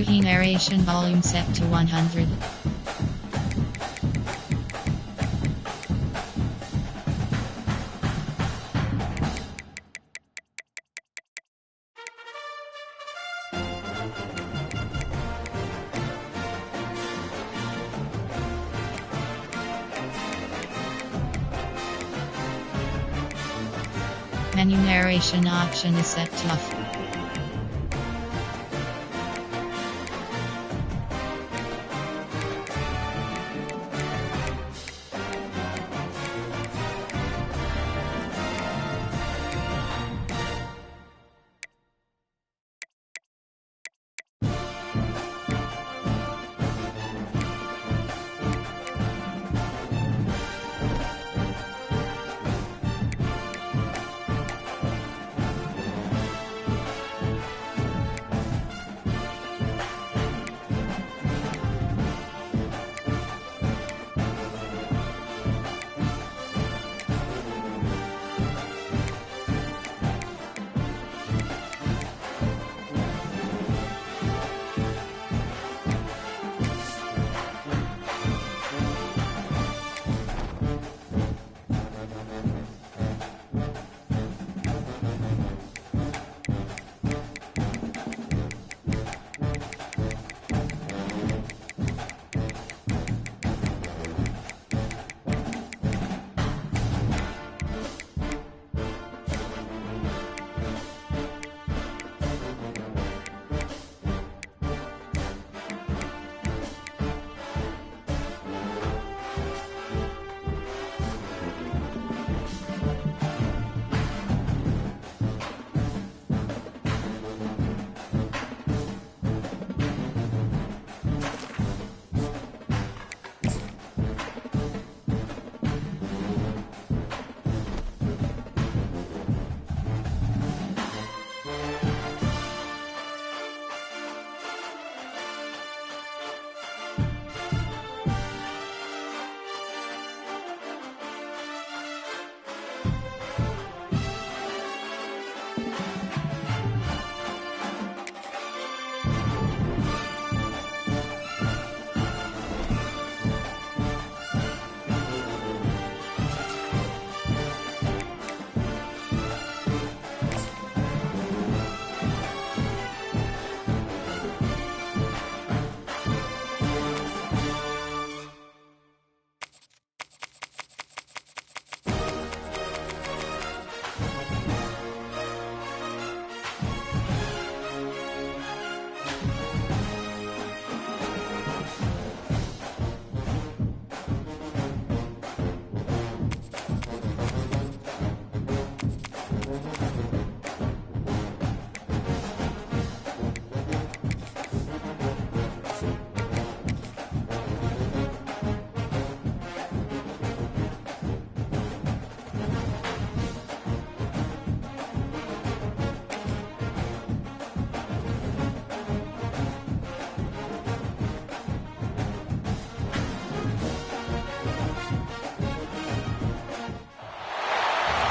Regeneration volume set to 100. Menu narration option is set to off.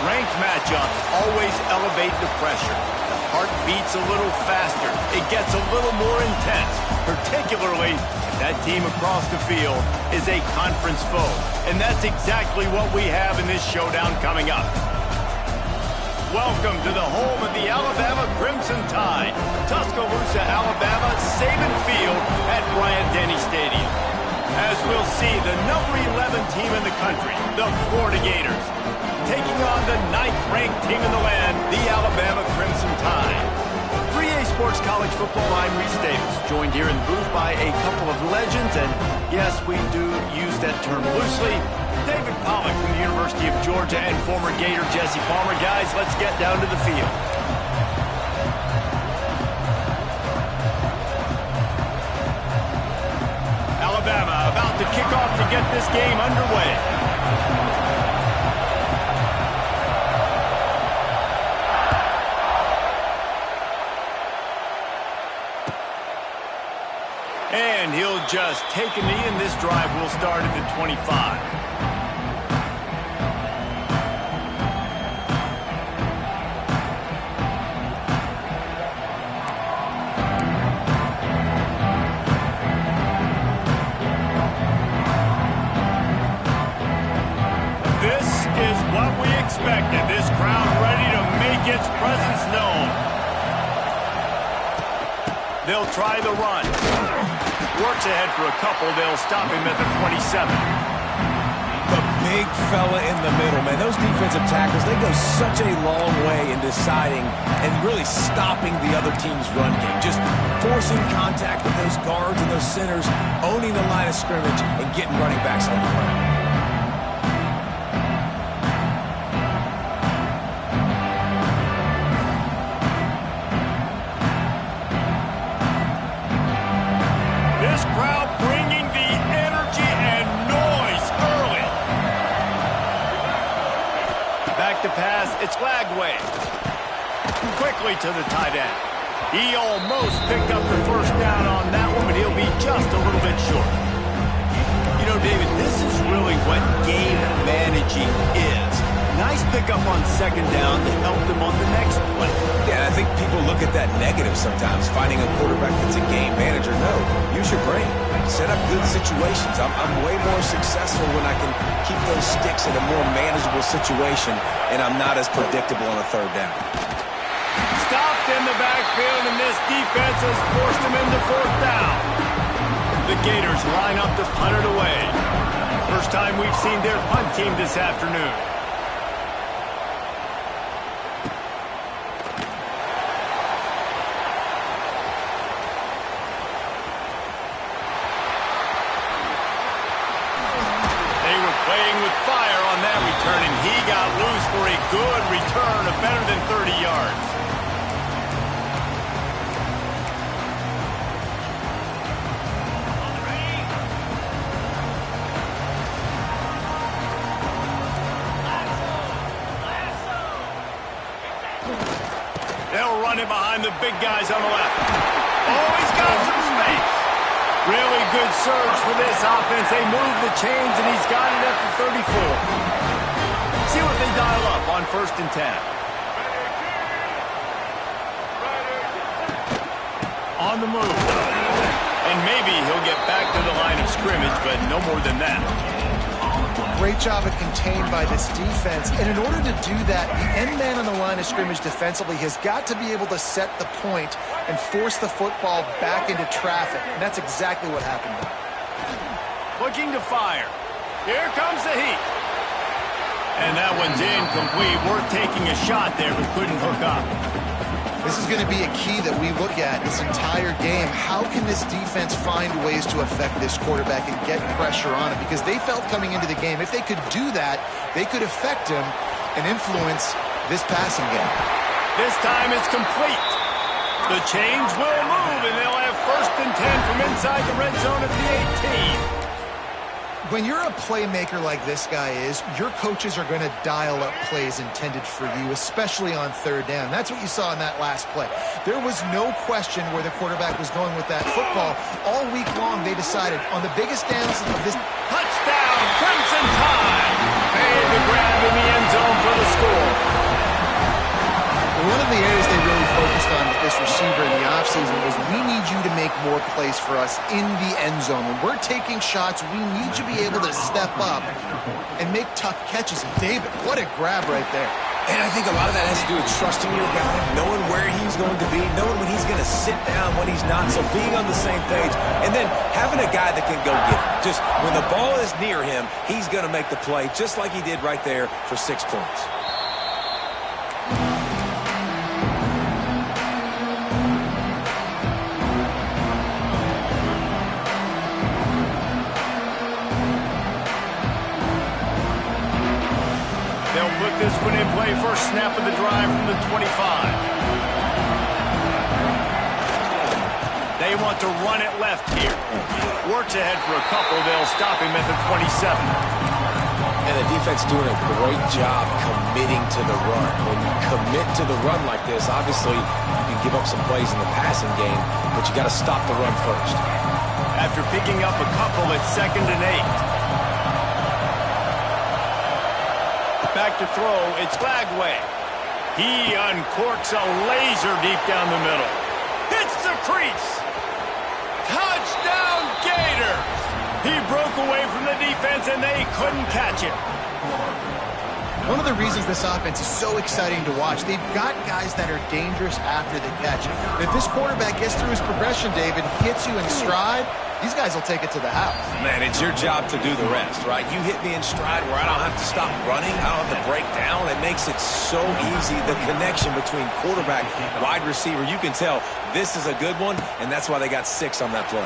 Ranked matchups always elevate the pressure. The heart beats a little faster. It gets a little more intense, particularly if that team across the field is a conference foe. And that's exactly what we have in this showdown coming up. Welcome to the home of the Alabama Crimson Tide. Tuscaloosa, Alabama, Saban Field at Bryant-Denny Stadium. As we'll see, the number 11 team in the country, the Florida Gators, taking on the 9th-ranked team in the land, the Alabama Crimson Tide. 3A Sports College Football, I'm Reese Davis, joined here in the booth by a couple of legends, and yes, we do use that term loosely. David Pollock from the University of Georgia and former Gator Jesse Palmer. Guys, let's get down to the field. Alabama about to kick off to get this game underway. And he'll just take a knee, and this drive will start at the 25. What we expected. This crowd ready to make its presence known. They'll try the run. Works ahead for a couple. They'll stop him at the 27. The big fella in the middle, man. Those defensive tackles, they go such a long way in deciding and really stopping the other team's run game. Just forcing contact with those guards and those centers, owning the line of scrimmage, and getting running backs on the ground. This crowd bringing the energy and noise early. Back to pass, it's Lagway. Quickly to the tight end. He almost picked up the first down on that one, but he'll be just a little bit short. You know, David, this is really what game managing is. Nice pickup on second down to help them on the next play. Yeah, I think people look at that negative sometimes, finding a quarterback that's a game manager. No, use your brain. Set up good situations. I'm way more successful when I can keep those sticks in a more manageable situation, and I'm not as predictable on a third down. Stopped in the backfield, and this defense has forced him into fourth down. The Gators line up to punt it away. First time we've seen their punt team this afternoon. Playing with fire on that return, and he got loose for a good return of better than 30 yards. They'll run it behind the big guys on the left. Oh, he's got some space. Really good surge for this offense. They move the chains, and he's got it at the 34. See what they dial up on 1st and 10. On the move. And maybe he'll get back to the line of scrimmage, but no more than that. Great job of contained by this defense. And in order to do that, the end man on the line of scrimmage defensively has got to be able to set the point and force the football back into traffic. And that's exactly what happened. Looking to fire. Here comes the heat. And that one's incomplete. Worth taking a shot there, but couldn't hook up. This is going to be a key that we look at this entire game. How can this defense find ways to affect this quarterback and get pressure on him? Because they felt coming into the game, if they could do that, they could affect him and influence this passing game. This time it's complete. The chains will move, and they'll have 1st and 10 from inside the red zone at the 18. When you're a playmaker like this guy is, your coaches are going to dial up plays intended for you, especially on 3rd down. That's what you saw in that last play. There was no question where the quarterback was going with that football. All week long, they decided on the biggest downs of this. Touchdown, Crimson Tide! Made the grab in the end zone for the score. One of the areas they really focused on with this receiver in the offseason was we need you to make more plays for us in the end zone. When we're taking shots, we need you to be able to step up and make tough catches. And David, what a grab right there. And I think a lot of that has to do with trusting your guy, knowing where he's going to be, knowing when he's going to sit down, when he's not, so being on the same page, and then having a guy that can go get it. Just when the ball is near him, he's going to make the play, just like he did right there for 6 points. This one in play, first snap of the drive from the 25. They want to run it left here. Works ahead for a couple. They'll stop him at the 27. And the defense doing a great job committing to the run. When you commit to the run like this, obviously you can give up some plays in the passing game, but you got to stop the run first. After picking up a couple at 2nd and 8. Back to throw, it's Lagway. He uncorks a laser deep down the middle. Hits the crease. Touchdown, Gators! He broke away from the defense, and they couldn't catch it. One of the reasons this offense is so exciting to watch, they've got guys that are dangerous after the catch. And if this quarterback gets through his progression, David, hits you in stride, these guys will take it to the house. Man, it's your job to do the rest, right? You hit me in stride where I don't have to stop running. I don't have to break down. It makes it so easy. The connection between quarterback and wide receiver, you can tell this is a good one, and that's why they got 6 on that play.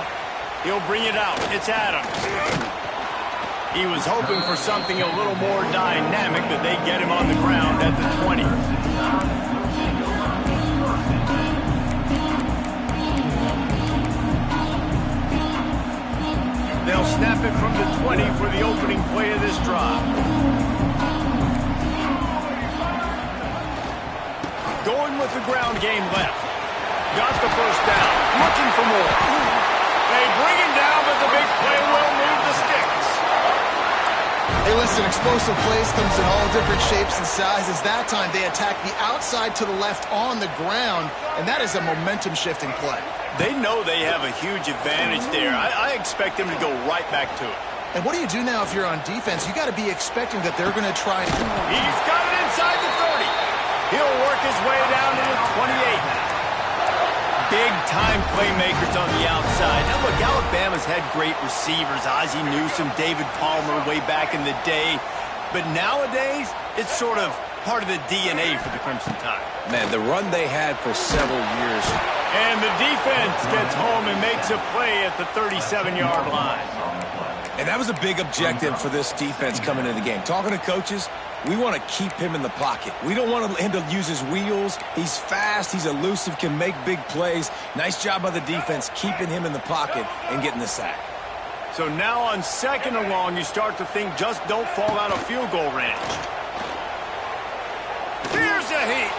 He'll bring it out. It's Adams. He was hoping for something a little more dynamic, but they get him on the ground at the 20. They'll snap it from the 20 for the opening play of this drive. Going with the ground game left. Got the first down. Looking for more. They bring him down, but the big play will move the sticks. Hey, listen, explosive plays comes in all different shapes and sizes. That time, they attack the outside to the left on the ground, and that is a momentum-shifting play. They know they have a huge advantage there. I expect them to go right back to it. And what do you do now if you're on defense? You got to be expecting that they're going to try. He's got it inside the 30. He'll work his way down to the 28 now. Big-time playmakers on the outside. Now, look, Alabama's had great receivers. Ozzie Newsome, David Palmer way back in the day. But nowadays, it's sort of part of the DNA for the Crimson Tide. Man, the run they had for several years. And the defense gets home and makes a play at the 37-yard line. And that was a big objective for this defense coming into the game. Talking to coaches, we want to keep him in the pocket. We don't want him to use his wheels. He's fast, he's elusive, can make big plays. Nice job by the defense keeping him in the pocket and getting the sack. So now on 2nd and long, you start to think just don't fall out of field goal range. Here's the heat.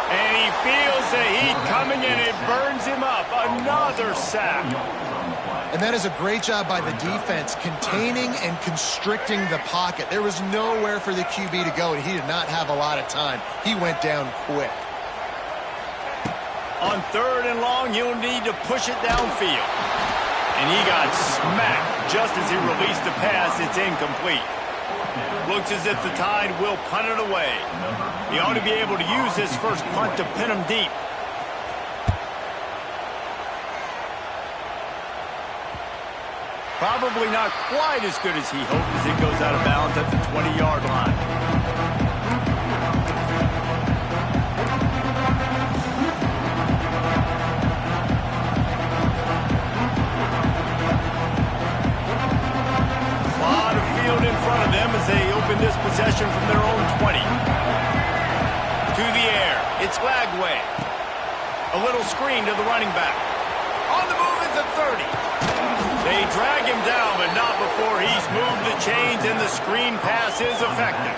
And he feels the heat coming and it burns him up. Another sack. And that is a great job by the defense, containing and constricting the pocket. There was nowhere for the QB to go, and he did not have a lot of time. He went down quick. On 3rd and long, you'll need to push it downfield. And he got smacked just as he released the pass. It's incomplete. Looks as if the Tide will punt it away. He ought to be able to use this first punt to pin him deep. Probably not quite as good as he hoped as it goes out of bounds at the 20-yard line. A lot of field in front of them as they open this possession from their own 20. To the air, it's Lagway. A little screen to the running back. On the move is the 30. They drag him down, but not before he's moved the chains and the screen pass is effective.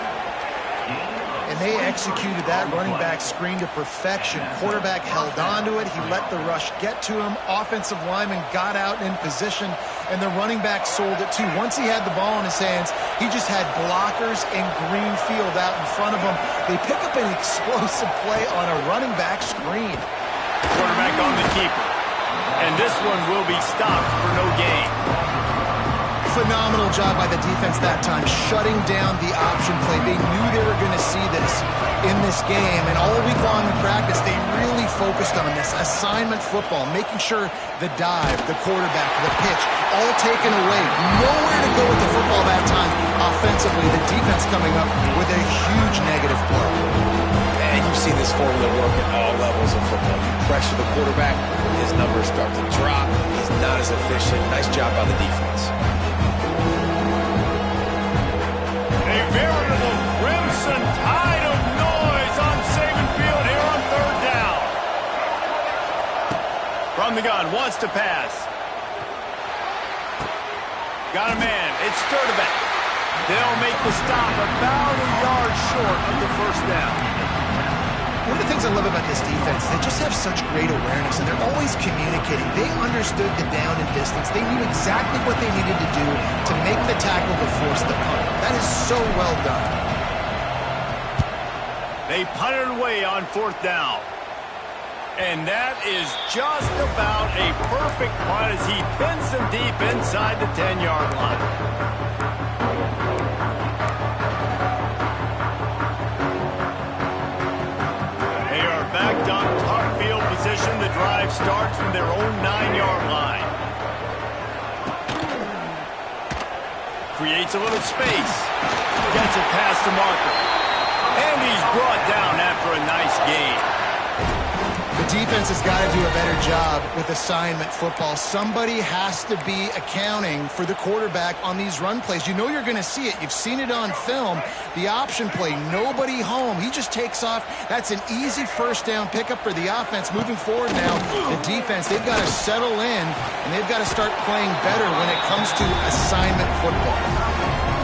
And they executed that running back screen to perfection. Quarterback held on to it. He let the rush get to him. Offensive lineman got out in position, and the running back sold it too. Once he had the ball in his hands, he just had blockers and green field out in front of him. They pick up an explosive play on a running back screen. Quarterback on the keeper. And this one will be stopped for no gain. Phenomenal job by the defense that time, shutting down the option play. They knew they were going to see this in this game, and all week long in practice, they really focused on this assignment football, making sure the dive, the quarterback, the pitch, all taken away. Nowhere to go with the football that time offensively. The defense coming up with a huge negative play. And you see this formula work at all levels of football. You pressure the quarterback, his numbers start to drop. He's not as efficient. Nice job by the defense. A veritable Crimson Tide of noise on Saban Field here on 3rd down. From the gun, wants to pass. Got a man. It's Sturdivant. They'll make the stop about a yard short of the first down. One of the things I love about this defense, they just have such great awareness, and they're always communicating. They understood the down and distance. They knew exactly what they needed to do to make the tackle to force the punt. That is so well done. They punted away on 4th down. And that is just about a perfect punt as he pins them deep inside the 10-yard line. starts from their own 9-yard line. Creates a little space. Gets it past the marker. And he's brought down after a nice gain. The defense has got to do a better job with assignment football. Somebody has to be accounting for the quarterback on these run plays. You know you're going to see it. You've seen it on film. The option play, nobody home. He just takes off. That's an easy first down pickup for the offense. Moving forward now, the defense, they've got to settle in, and they've got to start playing better when it comes to assignment football.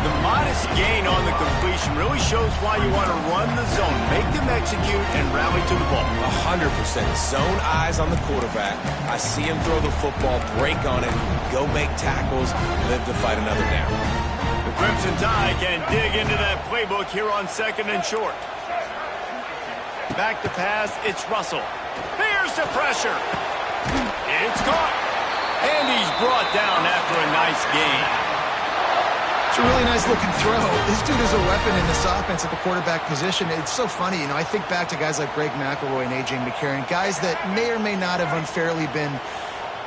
The modest gain on the completion really shows why you want to run the zone, make them execute, and rally to the ball. 100%. Zone eyes on the quarterback. I see him throw the football, break on it, go make tackles, live to fight another down. The Crimson Tide can dig into that playbook here on 2nd and short. Back to pass, it's Russell. Here's the pressure. It's caught. And he's brought down after a nice gain. It's a really nice-looking throw. This dude is a weapon in this offense at the quarterback position. It's so funny, you know, I think back to guys like Greg McElroy and A.J. McCarron, guys that may or may not have unfairly been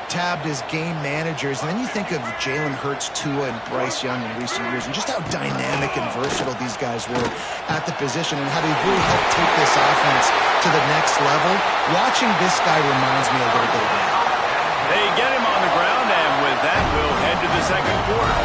tabbed as game managers. And then you think of Jalen Hurts, Tua, and Bryce Young in recent years, and just how dynamic and versatile these guys were at the position and how they really helped take this offense to the next level. Watching this guy reminds me a little bit of that. They get him on the ground, and with that, we'll head to the second quarter.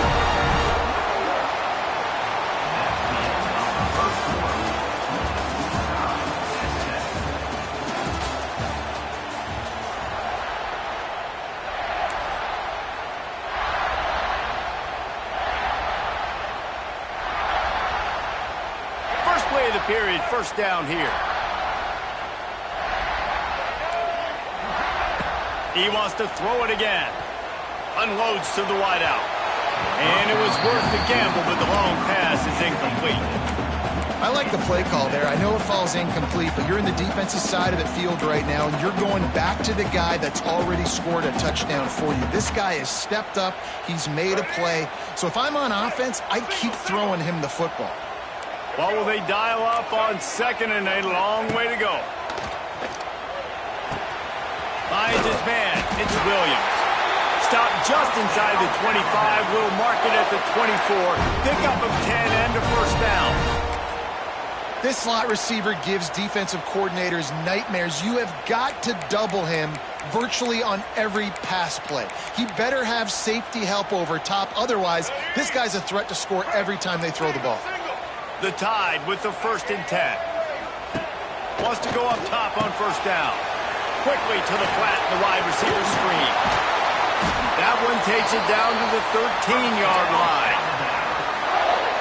Period, first down here. He wants to throw it again. Unloads to the wideout. And it was worth the gamble, but the long pass is incomplete. I like the play call there. I know it falls incomplete, but you're in the defensive side of the field right now, and you're going back to the guy that's already scored a touchdown for you. This guy has stepped up. He's made a play. So if I'm on offense, I keep throwing him the football. What will they dial up on 2nd and a long way to go? Finds his man. It's Williams. Stopped just inside the 25. Will mark it at the 24. Pickup of 10 and a first down. This slot receiver gives defensive coordinators nightmares. You have got to double him virtually on every pass play. He better have safety help over top. Otherwise, this guy's a threat to score every time they throw the ball. The Tide with the 1st and 10. Wants to go up top on first down. Quickly to the flat, the wide receiver screen. That one takes it down to the 13-yard line.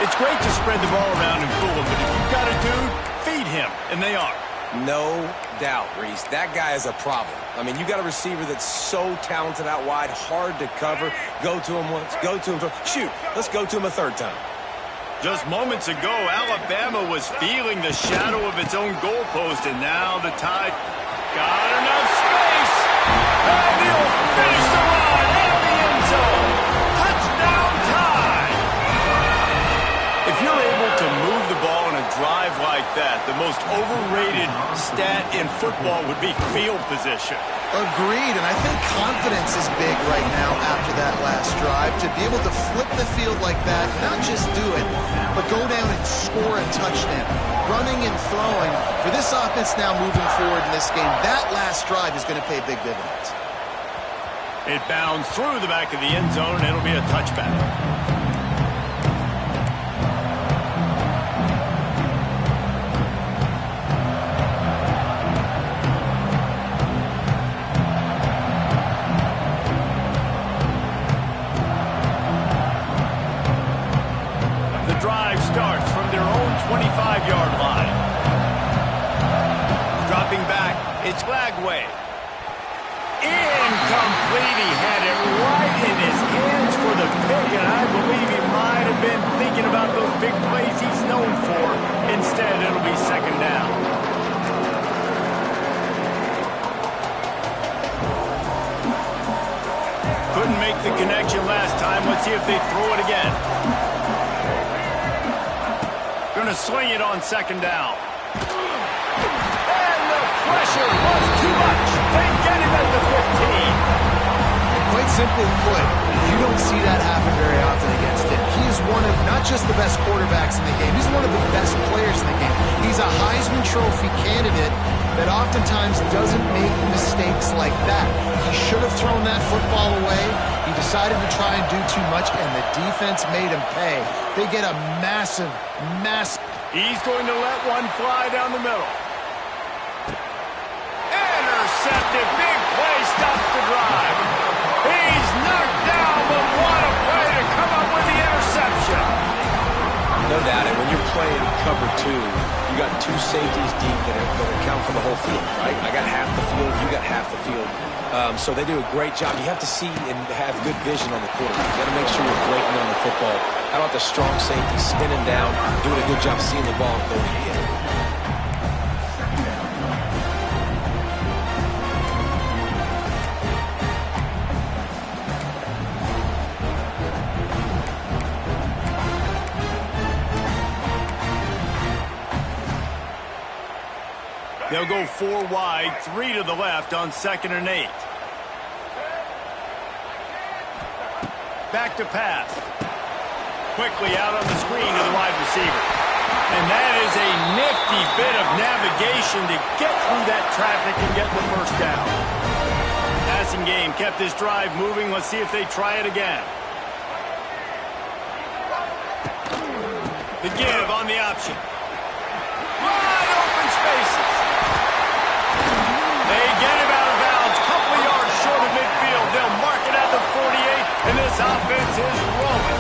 It's great to spread the ball around and fool him, but if you've got a dude, feed him, and they are. No doubt, Reese. That guy is a problem. I mean, you got a receiver that's so talented out wide, hard to cover. Go to him once, go to him twice. Shoot, let's go to him a third time. Just moments ago, Alabama was feeling the shadow of its own goalpost, and now the Tide got enough space. And he'll finish the run out of the end zone. Touchdown Tide! If you're able to move the ball in a drive like that, the most overrated stat in football would be field position. Agreed, and I think confidence is big right now after that last drive. To be able to flip the field like that, not just do it, but go down and score a touchdown. Running and throwing. For this offense now moving forward in this game, that last drive is going to pay big dividends. It bounds through the back of the end zone, and it'll be a touchback. Starts from their own 25-yard line. Dropping back, it's Glagway. Incomplete. He had it right in his hands for the pick, and I believe he might have been thinking about those big plays he's known for. Instead, it'll be 2nd down. Couldn't make the connection last time. Let's see if they throw it again. Going to swing it on 2nd down. And the pressure was too much. They get him at the 15. Quite simply put, you don't see that happen very often against him. He is one of not just the best quarterbacks in the game, he's one of the best players in the game. He's a Heisman Trophy candidate that oftentimes doesn't make mistakes like that. He should have thrown that football away. He decided to try and do too much, and the defense made him pay. They get a massive. He's going to let one fly down the middle. Intercepted. Big play stops the drive. He's knocked down, but what a play to come up with the interception. No doubt. And when you're playing cover two, you got two safeties deep that account for the whole field, right? I got half the field, you got half the field. So they do a great job. You have to see and have good vision on the quarterback. You got to make sure you're blatant on the football. How about the strong safety spinning down, doing a good job seeing the ball and going to get it? They'll go 4 wide, 3 to the left on 2nd and 8. Back to pass. Quickly out on the screen to the wide receiver. And that is a nifty bit of navigation to get through that traffic and get the first down. Passing game kept this drive moving. Let's see if they try it again. The give on the option. Wide open spaces. They get him out of bounds, couple of yards short of midfield. They'll mark it at the 48, and this offense is rolling.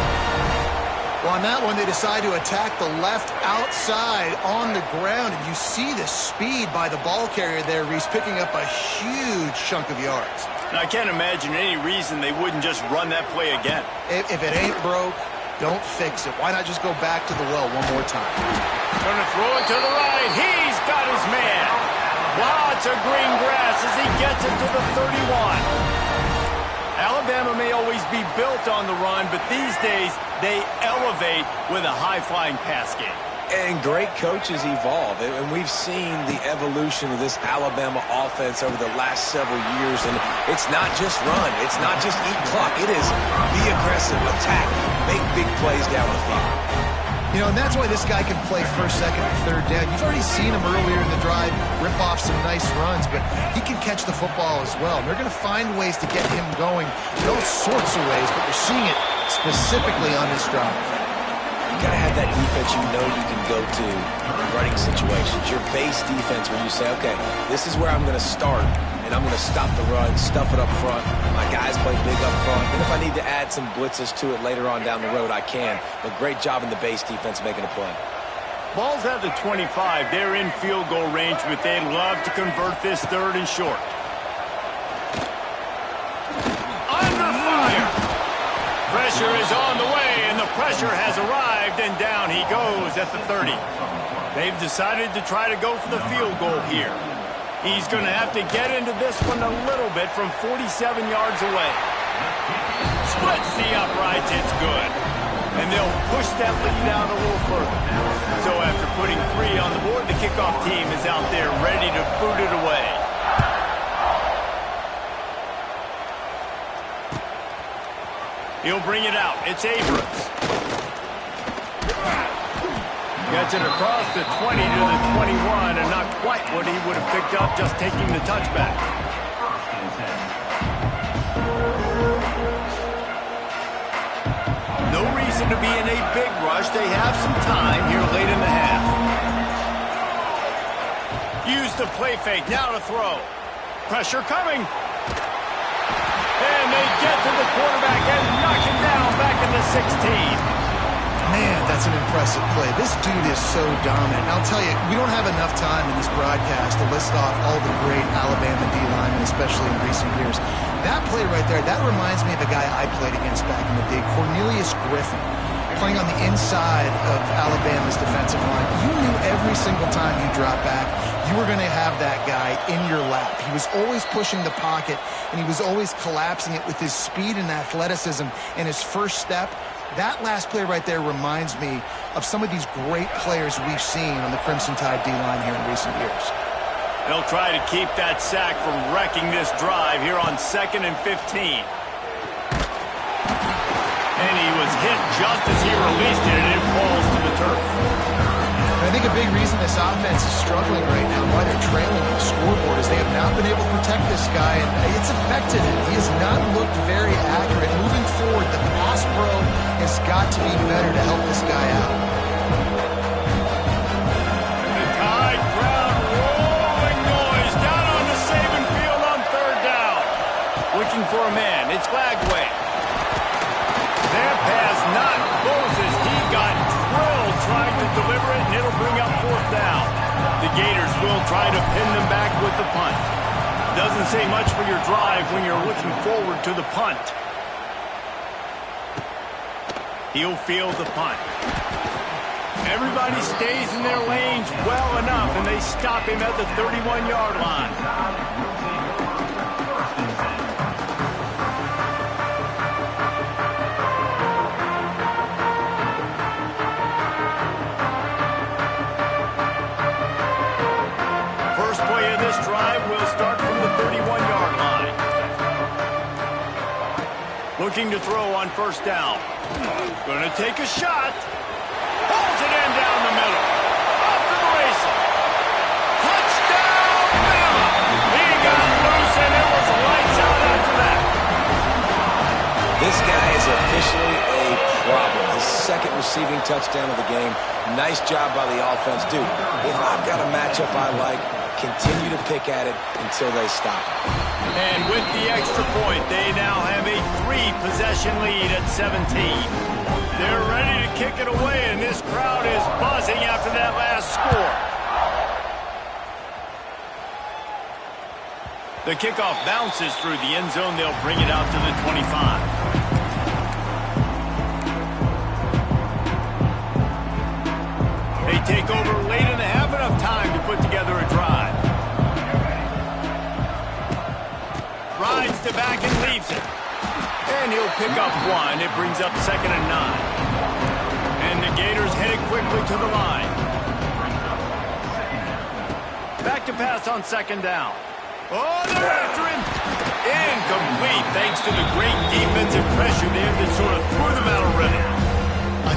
Well, on that one, they decide to attack the left outside on the ground, and you see the speed by the ball carrier there, Reese, picking up a huge chunk of yards. Now, I can't imagine any reason they wouldn't just run that play again. If it ain't broke, don't fix it. Why not just go back to the well one more time? Gonna throw it to the right. He's got his man. Lots of green grass as he gets it to the 31. Alabama may always be built on the run, but these days they elevate with a high-flying pass game. And great coaches evolve, and we've seen the evolution of this Alabama offense over the last several years, and it's not just run, it's not just eat clock, it is be aggressive, attack, make big plays down the field. You know, and that's why this guy can play first, second, and third down. You've already seen him earlier in the drive rip off some nice runs, but he can catch the football as well. And they're going to find ways to get him going in all sorts of ways, but we're seeing it specifically on this drive. You got to have that defense you know you can go to in running situations. Your base defense where you say, okay, this is where I'm going to start, and I'm going to stop the run, stuff it up front. My guys play big up front. And if I need to add some blitzes to it later on down the road, I can. But great job in the base defense making a play. Ball's at the 25. They're in field goal range, but they'd love to convert this 3rd and short. Under fire. Pressure is on the way, and the pressure has arrived, and down he goes at the 30. They've decided to try to go for the field goal here. He's going to have to get into this one a little bit from 47 yards away. Splits the uprights, it's good. And they'll push that lead out a little further. So after putting 3 on the board, the kickoff team is out there ready to boot it away. He'll bring it out. It's Abrams. Gets it across the 20 to the 21, and not quite what he would have picked up just taking the touchback. No reason to be in a big rush. They have some time here late in the half. Use the play fake. Now to throw. Pressure coming. And they get to the quarterback and knock him down back in the 16. Man, that's an impressive play. This dude is so dominant. And I'll tell you, we don't have enough time in this broadcast to list off all the great Alabama D-linemen, especially in recent years. That play right there, that reminds me of a guy I played against back in the day, Cornelius Griffin, playing on the inside of Alabama's defensive line. You knew every single time you dropped back, you were going to have that guy in your lap. He was always pushing the pocket, and he was always collapsing it with his speed and athleticism and his first step. That last play right there reminds me of some of these great players we've seen on the Crimson Tide D-line here in recent years. They'll try to keep that sack from wrecking this drive here on 2nd and 15. And he was hit just as he released it, and it falls to the turf. I think a big reason this offense is struggling right now, why they're trailing on the scoreboard, is they have not been able to protect this guy, and it's affected him. He has not looked very accurate. Moving forward, the pass pro has got to be better to help this guy out. The Tide crowd rolling noise down on the Saban field on 3rd down. Looking for a man. It's Glagway. That pass not Moses. He got drilled trying to deliver it, and it'll bring up 4th down. The Gators will try to pin them back with the punt. Doesn't say much for your drive when you're looking forward to the punt. He'll field the punt. Everybody stays in their lanes well enough, and they stop him at the 31-yard line. First play of this drive will start from the 31-yard line. Looking to throw on 1st down. Going to take a shot. Pulls it in down the middle. Off to the races. Touchdown, Bama! He got loose, and it was lights out after that. This guy is officially a problem. His 2nd receiving touchdown of the game. Nice job by the offense. Dude, if I've got a matchup I like, continue to pick at it until they stop it. And with the extra point, they now have a 3-possession lead at 17. They're ready to kick it away, and this crowd is buzzing after that last score. The kickoff bounces through the end zone. They'll bring it out to the 25. They take over late in the half, enough time to put together a drive. Rides to back and leaves it. And he'll pick up 1. It brings up 2nd and 9. And the Gators headed quickly to the line. Back to pass on 2nd down. Oh, they're after him. Incomplete, thanks to the great defensive pressure there that sort of threw them out of rhythm.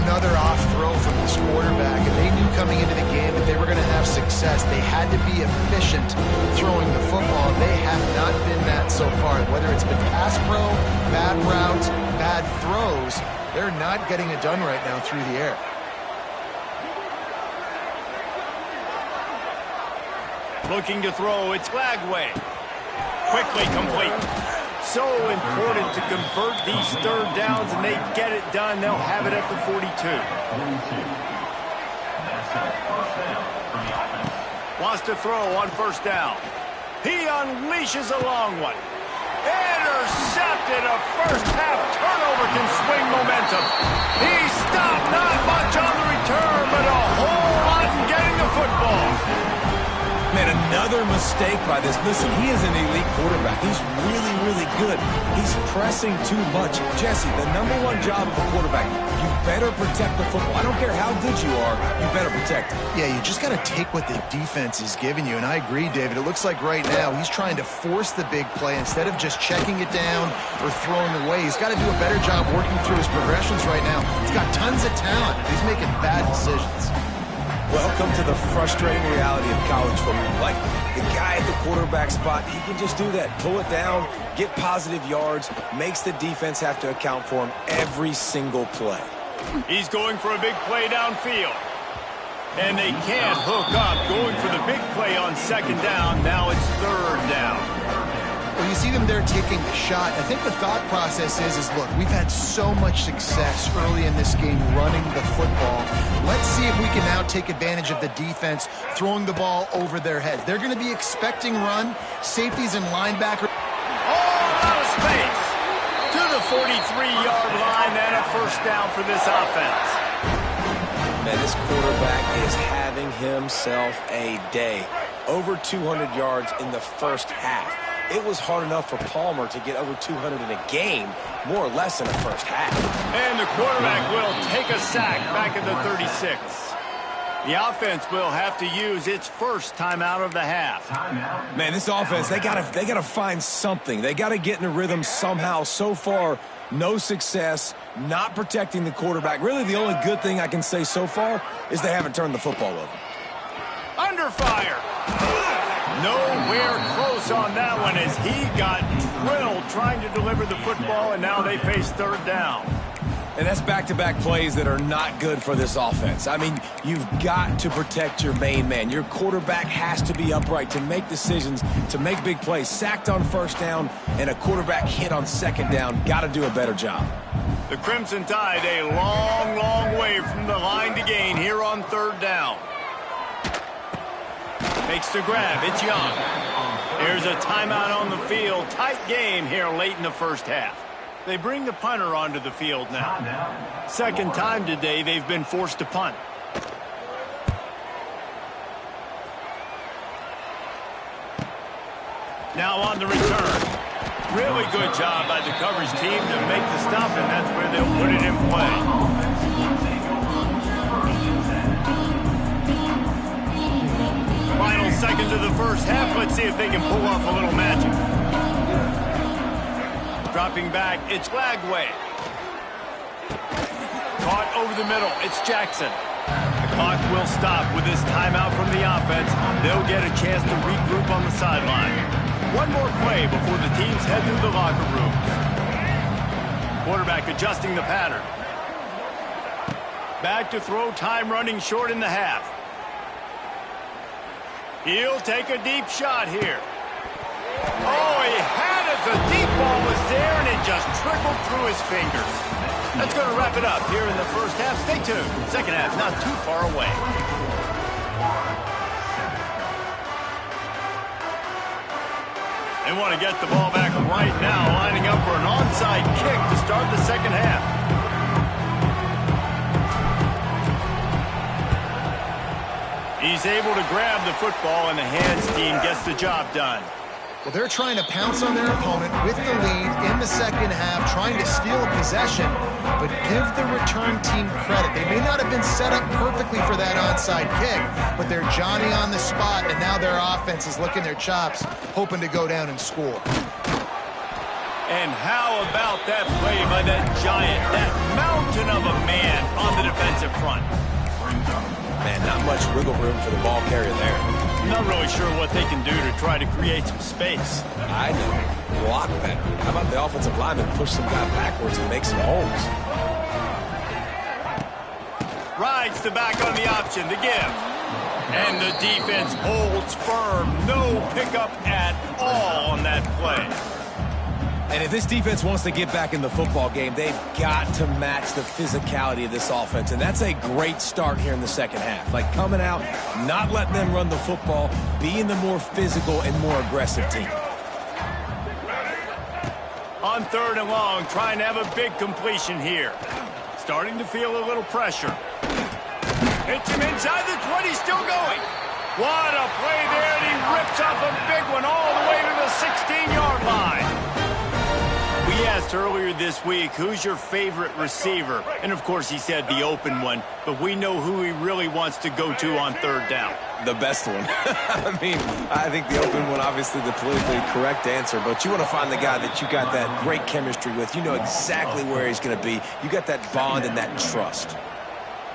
Another off throw from this quarterback, and they knew coming into the game that they were going to have success. They had to be efficient throwing the football, and they have not been that so far. Whether it's been pass pro, bad routes, bad throws, they're not getting it done right now through the air. Looking to throw, it's Glagway. Quickly complete. So important to convert these 3rd downs, and they get it done. They'll have it at the 42. Wants to throw on 1st down. He unleashes a long one. Intercepted. A first-half turnover can swing momentum. He stopped, not much on the return, but a whole lot in getting the football. Man, another mistake by this. Listen, he is an elite quarterback. He's really, really good. He's pressing too much. Jesse, the #1 job of a quarterback, you better protect the football. I don't care how good you are, you better protect it. Yeah, you just got to take what the defense is giving you, and I agree, David. It looks like right now he's trying to force the big play instead of just checking it down or throwing away. He's got to do a better job working through his progressions right now. He's got tons of talent. He's making bad decisions. Welcome to the frustrating reality of college football. Like, the guy at the quarterback spot, he can just do that. Pull it down, get positive yards, makes the defense have to account for him every single play. He's going for a big play downfield. And they can't hook up. Going for the big play on 2nd down. Now it's 3rd down. Well, you see them there taking the shot. I think the thought process is look, we've had so much success early in this game running the football. Let's see if we can now take advantage of the defense throwing the ball over their heads. They're going to be expecting run, safeties and linebackers. All out of space to the 43-yard line, and a 1st down for this offense. Man, this quarterback is having himself a day. Over 200 yards in the 1st half. It was hard enough for Palmer to get over 200 in a game, more or less in the 1st half. And the quarterback will take a sack back at the 36. The offense will have to use its first timeout of the half. Man, this offense, they gotta find something. They gotta get in a rhythm somehow. So far, no success, not protecting the quarterback. Really, the only good thing I can say so far is they haven't turned the football over. Under fire. Nowhere close on that one as he got drilled trying to deliver the football, and now they face third down. And that's back-to-back plays that are not good for this offense. I mean, you've got to protect your main man. Your quarterback has to be upright to make decisions, to make big plays. Sacked on first down and a quarterback hit on second down. Got to do a better job. The Crimson Tide a long, long way from the line to gain here on third down. Makes the grab. It's Young. There's a timeout on the field. Tight game here late in the first half. They bring the punter onto the field now. Second time today they've been forced to punt. Now on the return. Really good job by the coverage team to make the stop, and that's where they'll put it in play. Final seconds of the first half. Let's see if they can pull off a little magic. Dropping back, it's Lagway. Caught over the middle, it's Jackson. The clock will stop with this timeout from the offense. They'll get a chance to regroup on the sideline. One more play before the teams head to the locker rooms. Quarterback adjusting the pattern. Back to throw, time running short in the half. He'll take a deep shot here. Oh, he had it. The deep ball was there, and it just trickled through his fingers. That's going to wrap it up here in the first half. Stay tuned. Second half not too far away. They want to get the ball back right now, lining up for an onside kick to start the second half. He's able to grab the football, and the hands team gets the job done. Well, they're trying to pounce on their opponent with the lead in the second half, trying to steal a possession, but give the return team credit. They may not have been set up perfectly for that onside kick, but they're Johnny on the spot, and now their offense is licking their chops, hoping to go down and score. And how about that play by that giant, that mountain of a man on the defensive front? Man, not much wiggle room for the ball carrier there. I'm not really sure what they can do to try to create some space. I know. Block better. How about the offensive lineman push some guy backwards and make some holes? Rides the back on the option, the give. And the defense holds firm. No pickup at all on that play. And if this defense wants to get back in the football game, they've got to match the physicality of this offense. And that's a great start here in the second half. Like coming out, not letting them run the football, being the more physical and more aggressive team. On third and long, trying to have a big completion here. Starting to feel a little pressure. Hits him inside the 20, still going. What a play there, and he rips off a big one all the way to the 16-yard line. We asked earlier this week, who's your favorite receiver? And, of course, he said the open one, but we know who he really wants to go to on third down. The best one. I mean, I think the open one, obviously the politically correct answer, but you want to find the guy that you got that great chemistry with. You know exactly where he's going to be. You got that bond and that trust.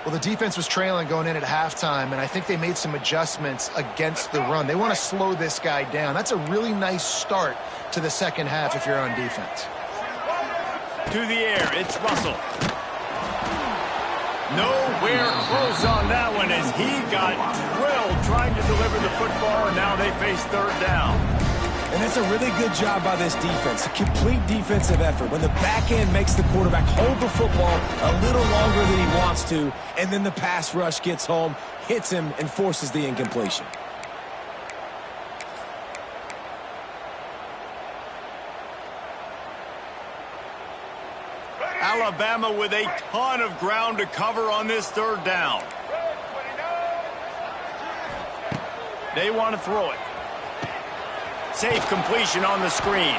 Well, the defense was trailing going in at halftime, and I think they made some adjustments against the run. They want to slow this guy down. That's a really nice start to the second half if you're on defense. To the air, it's Russell. Nowhere close on that one as he got drilled trying to deliver the football, and now they face third down. And that's a really good job by this defense. A complete defensive effort. When the back end makes the quarterback hold the football a little longer than he wants to, and then the pass rush gets home, hits him, and forces the incompletion. Alabama with a ton of ground to cover on this third down. They want to throw it. Safe completion on the screen.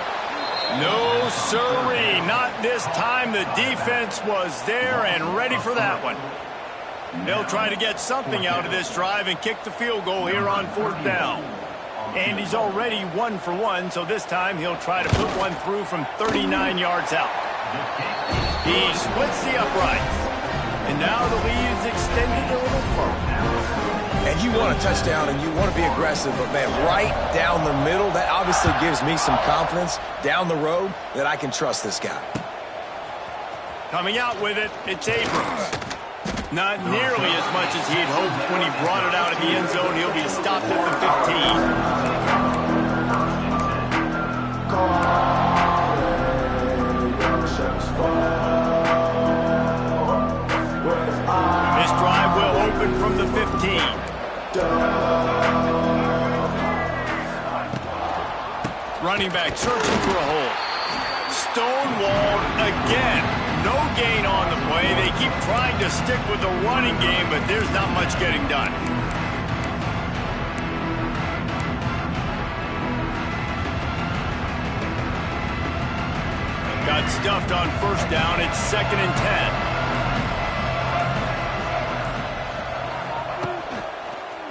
No siree, not this time. The defense was there and ready for that one. They'll try to get something out of this drive and kick the field goal here on 4th down. And he's already 1 for 1, so this time he'll try to put one through from 39 yards out. He splits the uprights. And now the lead is extended a little further. And you want a touchdown and you want to be aggressive, but man, right down the middle, that obviously gives me some confidence down the road that I can trust this guy. Coming out with it, it's Abrams. Not nearly as much as he'd hoped when he brought it out of the end zone. He'll be stopped at the 15. This drive will open from the 15. Running back searching for a hole. Stonewalled again. No gain on the play. They keep trying to stick with the running game, but there's not much getting done. Got stuffed on 1st down. It's 2nd and 10.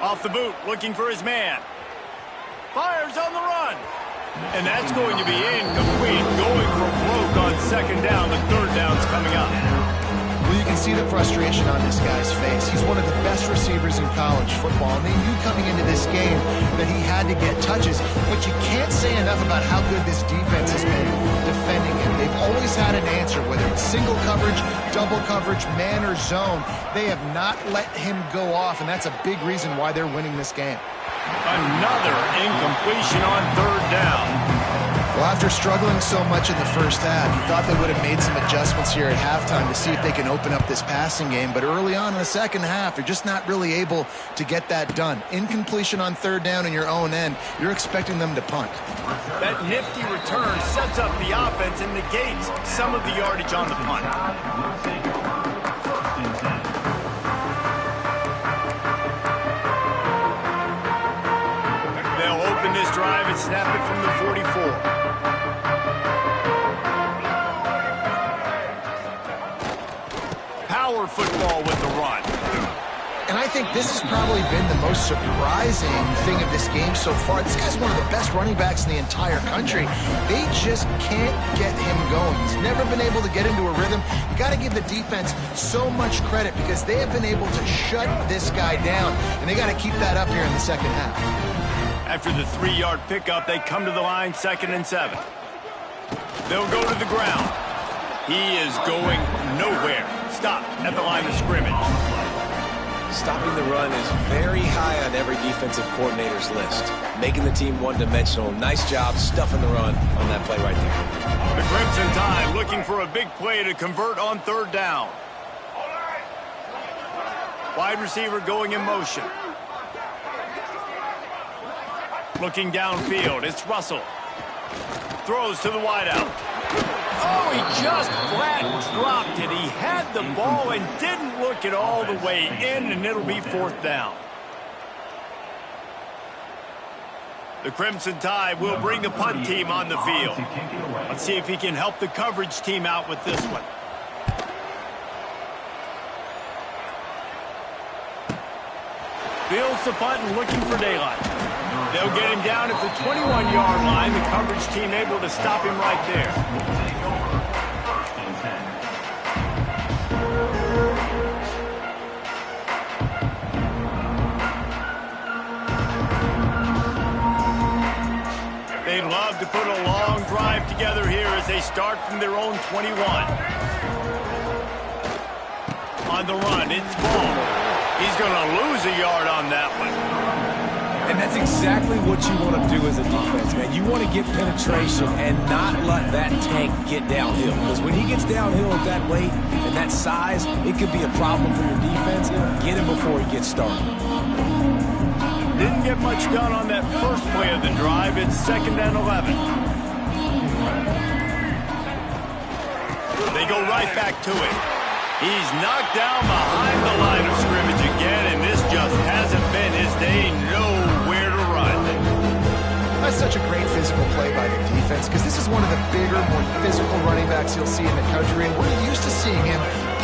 Off the boot, looking for his man. Fires on the run. And that's going to be incomplete. Going for broke on 2nd down. The 3rd down's coming up. Well, you can see the frustration on this guy's face. He's one of the best receivers in college football, and they knew coming into this game that he had to get touches. But you can't say enough about how good this defense has been defending him. They've always had an answer, whether it's single coverage, double coverage, man or zone. They have not let him go off, and that's a big reason why they're winning this game. Another incompletion on 3rd down. Well, after struggling so much in the first half, you thought they would have made some adjustments here at halftime to see if they can open up this passing game. But early on in the second half, they're just not really able to get that done. Incompletion on 3rd down in your own end, you're expecting them to punt. That nifty return sets up the offense and negates some of the yardage on the punt. They'll open this drive and snap it from the 44. Power football with the run. And I think this has probably been the most surprising thing of this game so far. This guy's one of the best running backs in the entire country. They just can't get him going. He's never been able to get into a rhythm. You got to give the defense so much credit because they have been able to shut this guy down, and they got to keep that up here in the second half. After the 3-yard pickup, they come to the line, 2nd and 7. They'll go to the ground. He is going nowhere. Stop at the line of scrimmage. Stopping the run is very high on every defensive coordinator's list. Making the team one-dimensional. Nice job stuffing the run on that play right there. The Crimson Tide looking for a big play to convert on 3rd down. Wide receiver going in motion. Looking downfield, it's Russell. Throws to the wideout. Oh, he just flat dropped it. He had the ball and didn't look it all the way in, and it'll be 4th down. The Crimson Tide will bring the punt team on the field. Let's see if he can help the coverage team out with this one. Fields the punt and looking for daylight. They'll get him down at the 21-yard line. The coverage team able to stop him right there. They'd love to put a long drive together here as they start from their own 21. On the run, it's Ball. He's going to lose a yard on that one. And that's exactly what you want to do as a defense, man. You want to get penetration and not let that tank get downhill. Because when he gets downhill at that weight and that size, it could be a problem for your defense. Get him before he gets started. Didn't get much done on that first play of the drive. It's 2nd and 11. They go right back to it. He's knocked down behind the line of scrimmage again, and this just hasn't been his day. Nowhere to run. That's such a great physical play by the defense because this is one of the bigger, more physical running backs you'll see in the country, and we're used to seeing him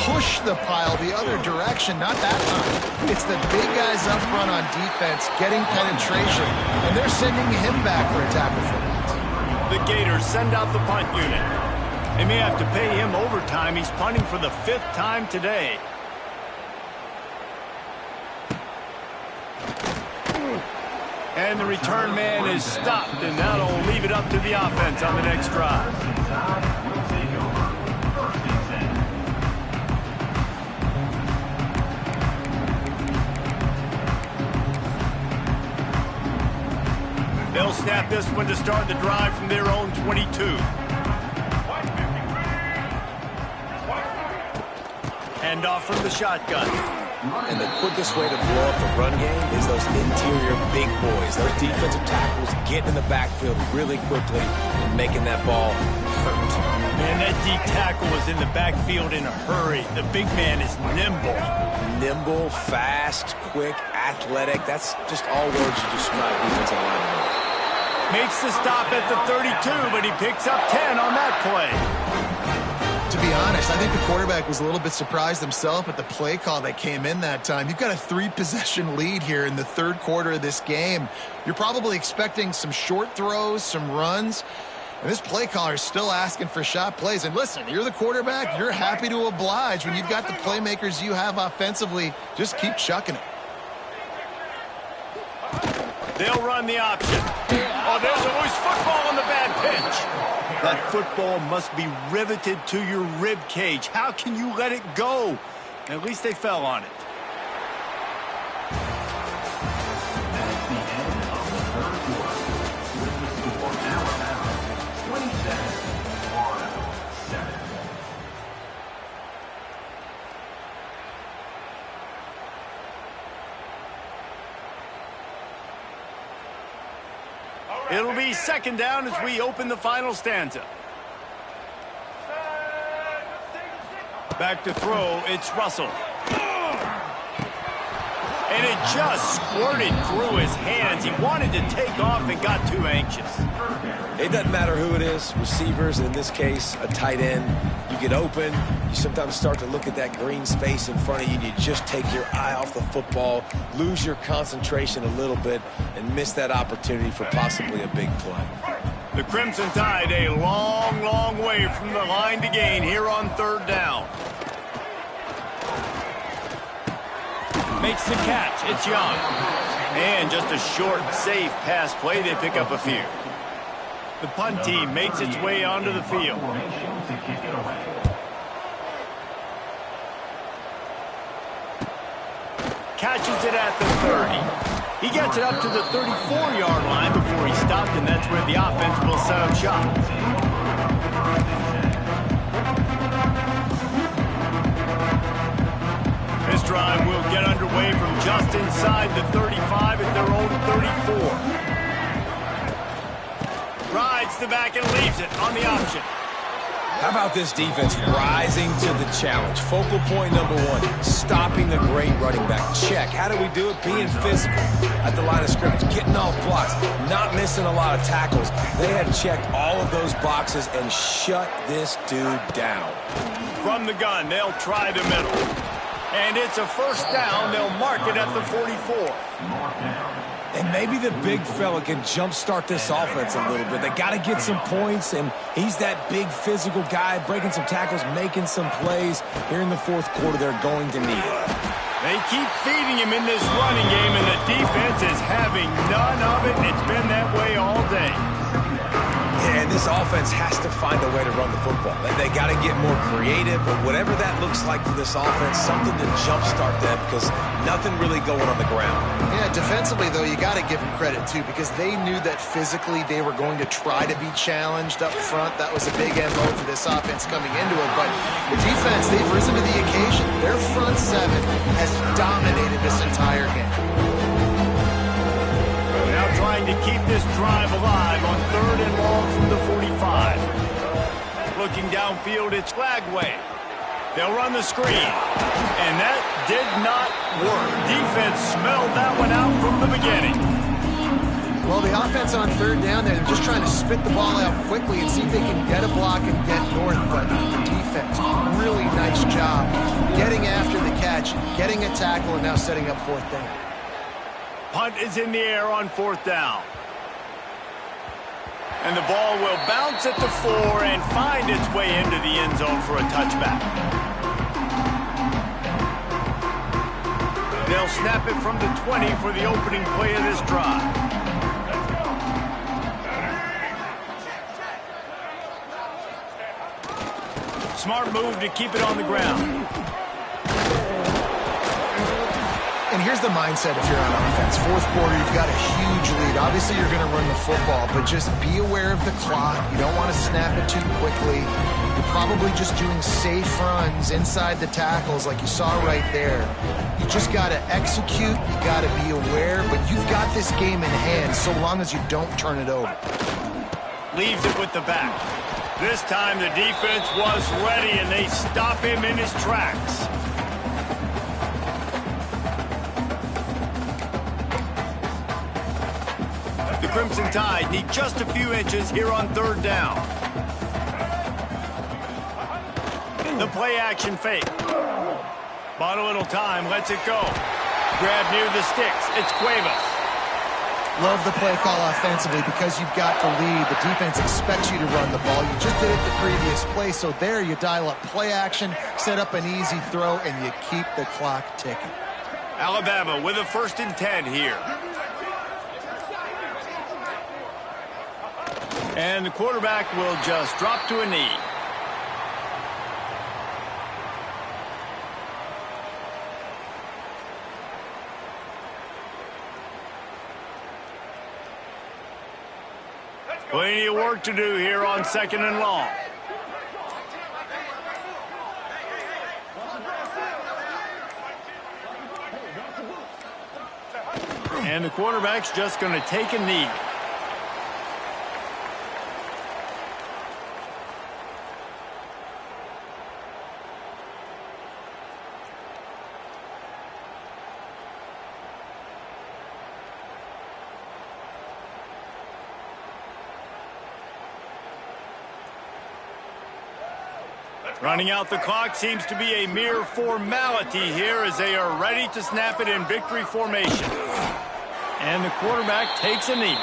push the pile the other direction. Not that time. It's the big guys up front on defense getting penetration, and they're sending him back for a tackle for that. The Gators send out the punt unit. They may have to pay him overtime. He's punting for the 5th time today. And the return man is stopped, and that'll leave it up to the offense on the next drive. They'll snap this one to start the drive from their own 22. Hand off from the shotgun. And the quickest way to blow up the run game is those interior big boys. Those defensive tackles getting in the backfield really quickly and making that ball hurt. Man, that D tackle was in the backfield in a hurry. The big man is nimble. Nimble, fast, quick, athletic. That's just all words you describe defensive linemen. Makes the stop at the 32, but he picks up 10 on that play. To be honest, I think the quarterback was a little bit surprised himself at the play call that came in that time. You've got a 3-possession lead here in the third quarter of this game. You're probably expecting some short throws, some runs, and this play caller is still asking for shot plays. And listen, you're the quarterback. You're happy to oblige. When you've got the playmakers you have offensively, just keep chucking it. They'll run the option. Oh, there's always football on the bad pitch. That football must be riveted to your rib cage. How can you let it go? At least they fell on it. That's the end of the third quarter. With the score now 27-7. It'll be second down as we open the final stanza. Back to throw, it's Russell. And it just squirted through his hands. He wanted to take off and got too anxious. It doesn't matter who it is, receivers, in this case, a tight end. You get open, you sometimes start to look at that green space in front of you, and you just take your eye off the football, lose your concentration a little bit, and miss that opportunity for possibly a big play. The Crimson Tide a long, long way from the line to gain here on third down. Makes the catch. It's Young. And just a short, safe pass play. They pick up a few. The punt team makes its way onto the field. Catches it at the 30. He gets it up to the 34-yard line before he stopped, and that's where the offense will set up shop. This drive will get underway from just inside the 35 at their own 34. Rides the back and leaves it on the option. How about this defense rising to the challenge? Focal point number one, stopping the great running back. Check. How do we do it? Being physical at the line of scrimmage, getting off blocks, not missing a lot of tackles. They have checked all of those boxes and shut this dude down. From the gun, they'll try the middle. And it's a first down. They'll mark it at the 44. And maybe the big fella can jumpstart this offense a little bit. They got to get some points, and he's that big physical guy, breaking some tackles, making some plays. Here in the fourth quarter, they're going to need it. They keep feeding him in this running game, and the defense is having none of it. It's been that way all day. And this offense has to find a way to run the football. They got to get more creative, but whatever that looks like for this offense, something to jumpstart them because nothing really going on the ground. Yeah, defensively, though, you got to give them credit, too, because they knew that physically they were going to try to be challenged up front. That was a big MO for this offense coming into it. But the defense, they've risen to the occasion. Their front seven has dominated this entire game. Now trying to keep this drive alive on third and long from the 45. Looking downfield, it's Flagway. They'll run the screen. And that did not work. Defense smelled that one out from the beginning. Well, the offense on third down there, they're just trying to spit the ball out quickly and see if they can get a block and get north. But the defense, really nice job getting after the catch, getting a tackle, and now setting up fourth down. Punt is in the air on fourth down. And the ball will bounce at the 4 and find its way into the end zone for a touchback. They'll snap it from the 20 for the opening play of this drive. Smart move to keep it on the ground. And here's the mindset if you're on offense. Fourth quarter, you've got a huge lead. Obviously, you're going to run the football, but just be aware of the clock. You don't want to snap it too quickly. You're probably just doing safe runs inside the tackles like you saw right there. You just got to execute. You got to be aware, but you've got this game in hand so long as you don't turn it over. Leaves it with the back. This time the defense was ready, and they stop him in his tracks. The Crimson Tide need just a few inches here on third down. The play-action fake. Bought a little time, lets it go. Grab near the sticks. It's Cuevas. Love the play call offensively because you've got the lead. The defense expects you to run the ball. You just did it the previous play, so there you dial up play action, set up an easy throw, and you keep the clock ticking. Alabama with a 1st and 10 here. And the quarterback will just drop to a knee. Plenty of work to do here on 2nd and long. And the quarterback's just going to take a knee. Running out the clock seems to be a mere formality here as they are ready to snap it in victory formation. And the quarterback takes a knee.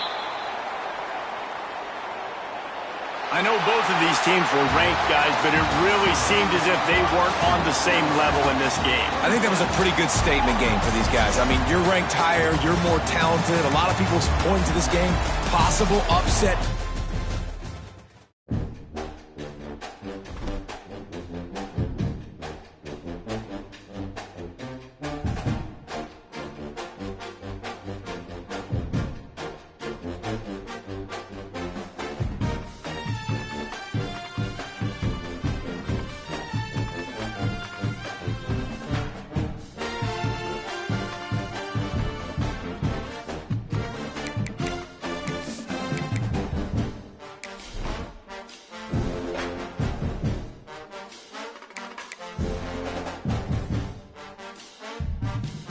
I know both of these teams were ranked, guys, but it really seemed as if they weren't on the same level in this game. I think that was a pretty good statement game for these guys. I mean, you're ranked higher, you're more talented. A lot of people point to this game, possible upset